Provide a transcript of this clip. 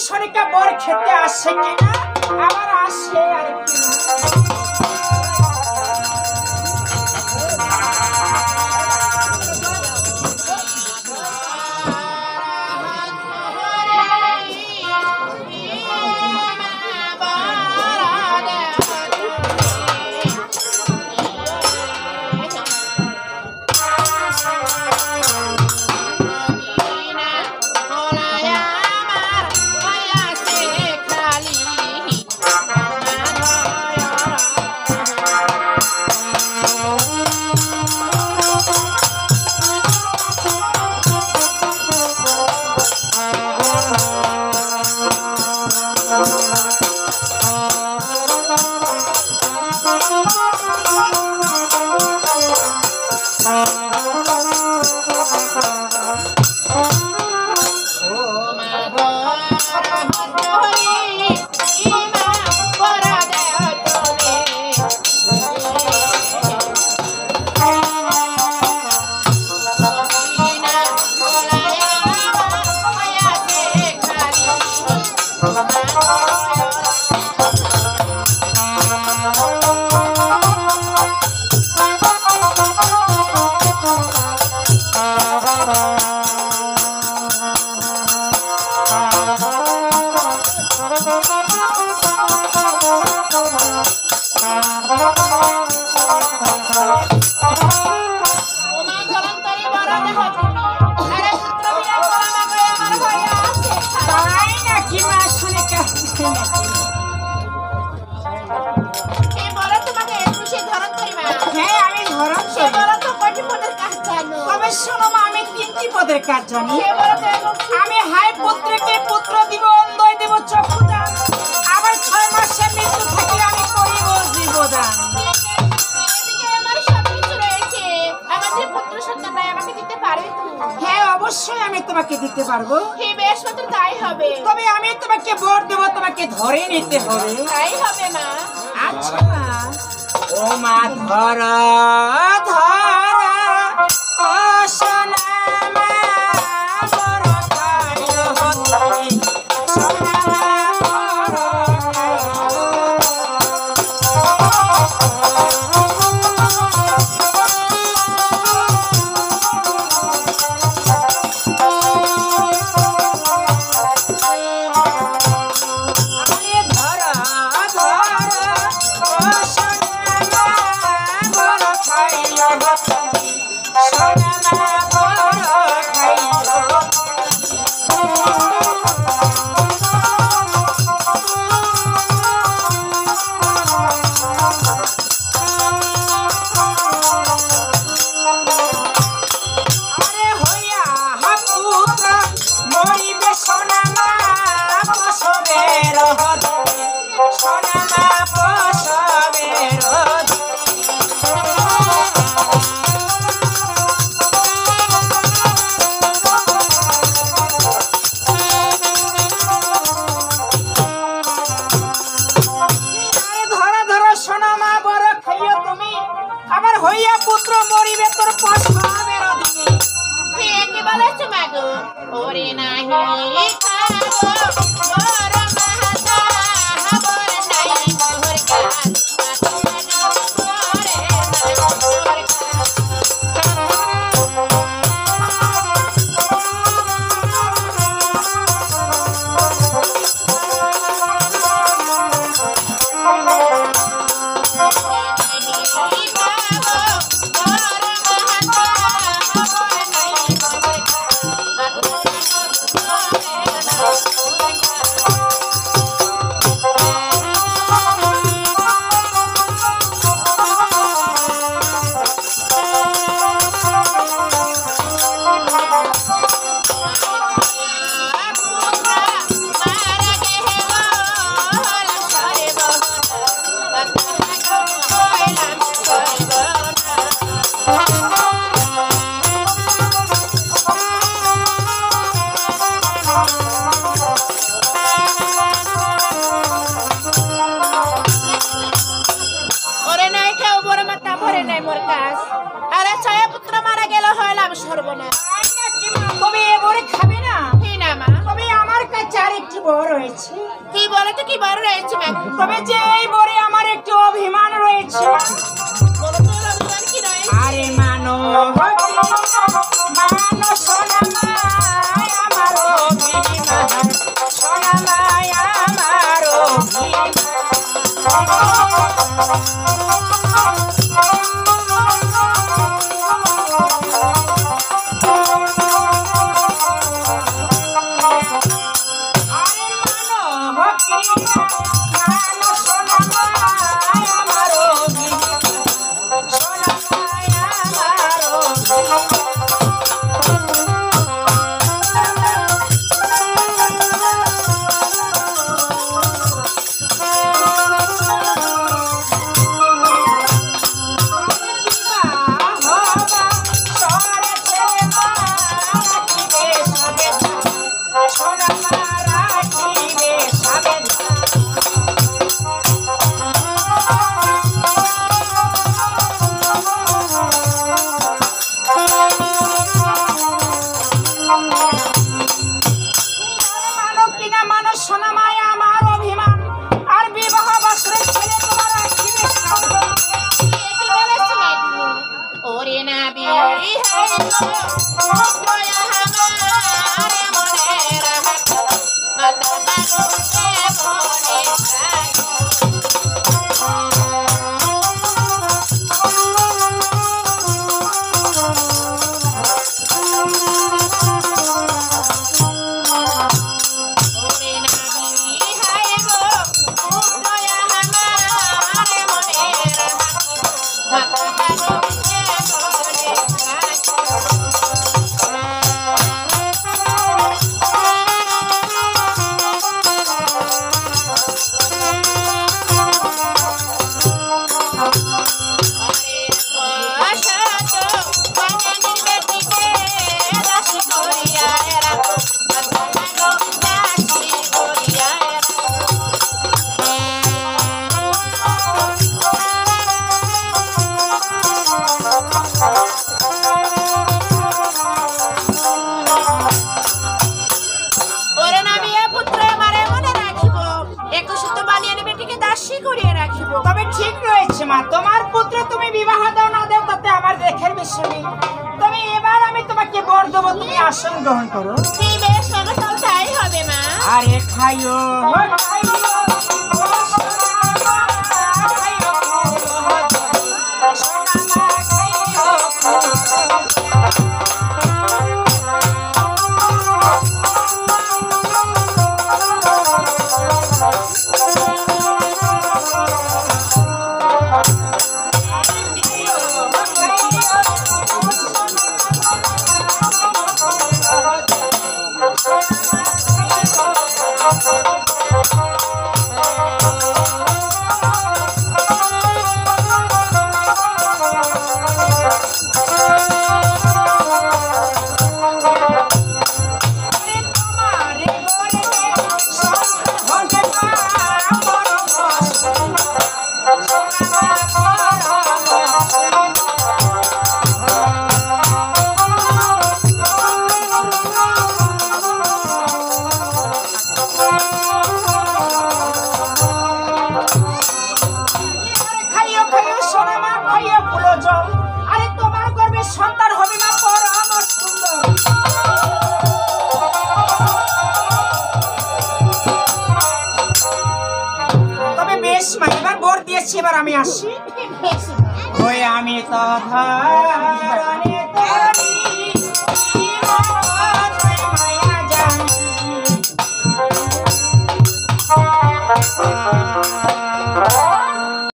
শনিকা বর খেতে আসে কিনা আবার আসে আর কাজ জানি আমি হাই পুত্রকে পুত্র দিব অন্ধয় দেব চক্ষুদান আবার 6 মাসে মৃত্যু থাকলে আমি করিব জীবদান আমার সব কিছু রয়েছে আমাদের পুত্র সন্তান নাই আমাকে দিতে পারবে তুমি হ্যাঁ অবশ্যই আমি তোমাকে দিতে পারবো হে বেশ মাত্র তাই হবে তবে আমি তোমাকে বর দেব তোমাকে ধরে নিতে হবে তাই হবে মা আচ্ছা ও মা ধর ধর ও সোনা ওরে নাই কেউ বড় মাথা ভরে নাই মোর কাজ। আরে ছয় পুত্র মারা গেল হইলাম সর্বনাশ। তবে এবারে খাবে না? কি না মা? তবে আমার কাছে আর একটি বড় রয়েছে। কি বলে তো কি বড় রয়েছে মা? তবে যে এই বরে আমার একটু অভিমান রয়েছে। বলো তো অভিমান কি রয়েছে? আরে মানো মানো সোনা মায় আমার অভিমান, সোনা মায় আমার অভিমান। তবে ঠিক রয়েছে মা, তোমার পুত্র তুমি বিবাহ দাও না দাও তাতে আমার দেখের বিষয় নেই। তবে এবার আমি তোমাকে বর দেবো, তুমি আসন গ্রহণ করো। তাই হবে মা। আরে খাইও এবার আমি আসি। ওই আমি তো ধরণী